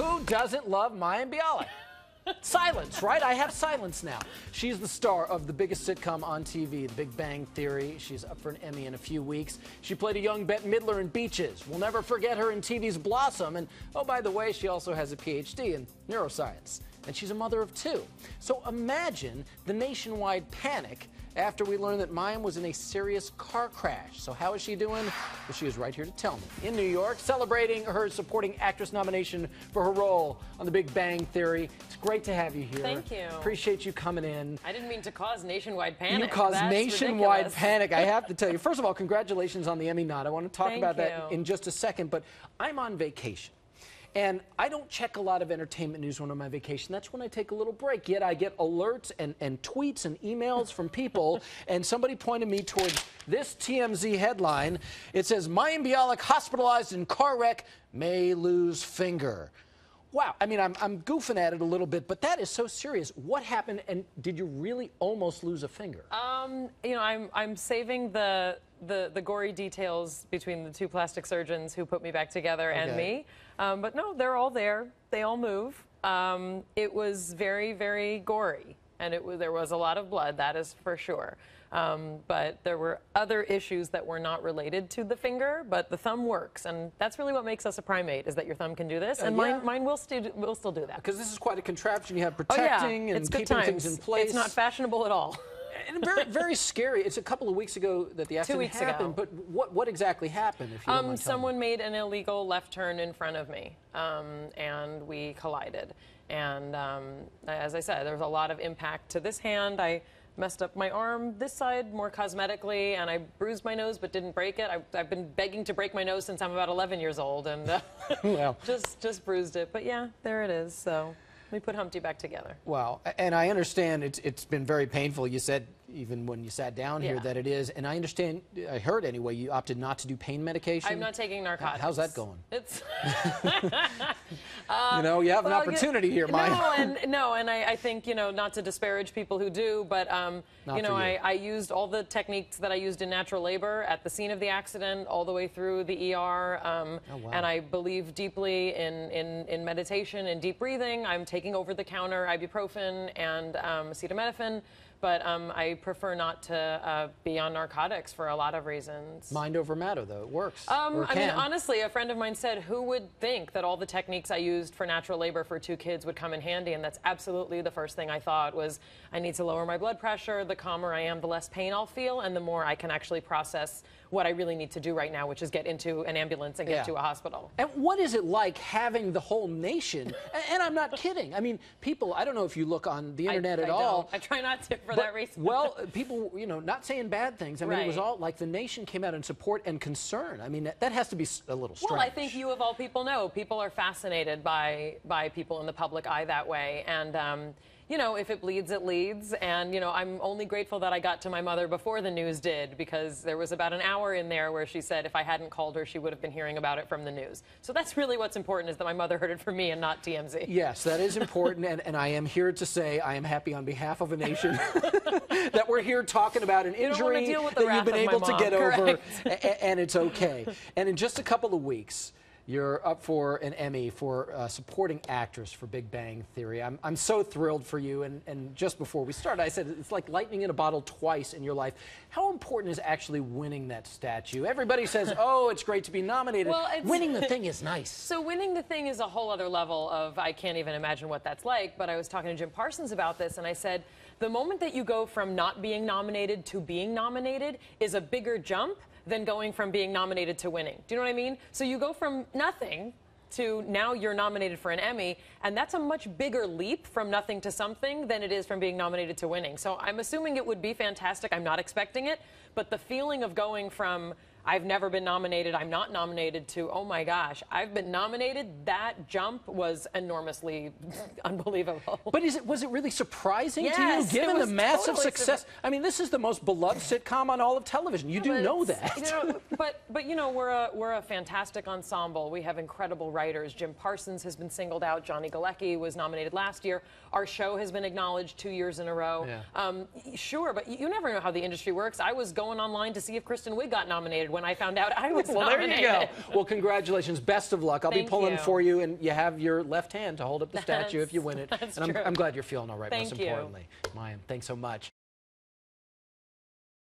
Who doesn't love Mayim Bialik? Silence, right? I have silence now. She's the star of the biggest sitcom on TV, The Big Bang Theory. She's up for an Emmy in a few weeks. She played a young Bette Midler in Beaches. We'll never forget her in TV's Blossom. And, oh, by the way, she also has a PhD in neuroscience. And she's a mother of two. So imagine the nationwide panic after we learned that Mayim was in a serious car crash. So how is she doing? Well, she is right here to tell me. In New York, celebrating her supporting actress nomination for her role on The Big Bang Theory. It's great to have you here. Thank you. Appreciate you coming in. I didn't mean to cause nationwide panic. You caused nationwide ridiculous. panic, I have to tell you. First of all, congratulations on the Emmy nod. I want to talk Thank about you. that in just a second, but I'm on vacation. And I don't check a lot of entertainment news when I'm on vacation. That's when I take a little break. Yet I get alerts and tweets and emails from people. And somebody pointed me towards this TMZ headline. It says, Mayim Bialik hospitalized in car wreck, may lose finger. Wow. I mean, I'm goofing at it a little bit, but that is so serious. What happened, and did you really almost lose a finger? You know, I'm saving the gory details between the two plastic surgeons who put me back together and me. But no, they're all there. They all move. It was very, very gory, and there was a lot of blood, that is for sure. But there were other issues that were not related to the finger, but the thumb works, and that's really what makes us a primate, is that your thumb can do this, and mine will still do that. Because this is quite a contraption. You have protecting and keeping things in place. It's not fashionable at all. And very, very scary. It's a couple of weeks ago that the accident happened. But what exactly happened? If you don't mind someone made an illegal left turn in front of me, and we collided. And as I said, there was a lot of impact to this hand. I messed up my arm this side more cosmetically, and I bruised my nose but didn't break it. I've been begging to break my nose since I'm about 11 years old, and well, just bruised it. But yeah, there it is. So we put Humpty back together. Wow. And I understand it's been very painful. You said, even when you sat down here, that it is. And I understand, I heard anyway, you opted not to do pain medication. I'm not taking narcotics. How's that going? It's you know, you have an opportunity here, Maya. No, and I think, you know, not to disparage people who do, but, you know, I used all the techniques that I used in natural labor at the scene of the accident, all the way through the ER. And I believe deeply in meditation and deep breathing. I'm taking over-the-counter ibuprofen and acetaminophen. But I prefer not to be on narcotics for a lot of reasons. Mind over matter, though. It works. I mean, honestly, a friend of mine said, who would think that all the techniques I used for natural labor for 2 kids would come in handy? And that's absolutely the first thing I thought was, I need to lower my blood pressure. The calmer I am, the less pain I'll feel, and the more I can actually process what I really need to do right now, which is get into an ambulance and get to a hospital. And what is it like having the whole nation? And I'm not kidding. I mean, people, I don't know if you look on the internet at all. I try not to for that reason. Well, people, you know, not saying bad things. I mean, it was all like the nation came out in support and concern. I mean, that has to be a little strange. Well, I think you of all people know, people are fascinated by people in the public eye that way. And, you know, if it bleeds, it leads. And, you know, I'm only grateful that I got to my mother before the news did, because there was about an hour in there where she said if I hadn't called her, she would have been hearing about it from the news. So that's really what's important, is that my mother heard it from me and not TMZ. Yes, that is important. and I am here to say I am happy on behalf of a nation that we're here talking about an injury that you've been able to get over, and it's okay. And in just a couple of weeks, you're up for an Emmy for supporting actress for Big Bang Theory. I'm so thrilled for you. And just before we started, I said it's like lightning in a bottle twice in your life. How important is actually winning that statue? Everybody says, oh, it's great to be nominated. Well, winning the thing is nice. So winning the thing is a whole other level of, I can't even imagine what that's like. But I was talking to Jim Parsons about this, and I said, the moment that you go from not being nominated to being nominated is a bigger jump than going from being nominated to winning. Do you know what I mean? So you go from nothing to now you're nominated for an Emmy, and that's a much bigger leap from nothing to something than it is from being nominated to winning. So I'm assuming it would be fantastic. I'm not expecting it, but the feeling of going from I've never been nominated, I'm not nominated, to, oh my gosh, I've been nominated, that jump was enormously unbelievable. But was it really surprising to you, given the massive success? I mean, this is the most beloved sitcom on all of television. You do know that. You know, but you know, we're a fantastic ensemble. We have incredible writers. Jim Parsons has been singled out. Johnny Galecki was nominated last year. Our show has been acknowledged 2 years in a row. Sure, but you never know how the industry works. I was going online to see if Kristen Wiig got nominated when I found out I was Well, nominated. there you go. Well, congratulations. Best of luck. I'll be Thank pulling you. for you, and you have your left hand to hold up the statue if you win it. That's and true. I'm glad you're feeling all right, Thank most you. importantly. Mayim, thanks so much.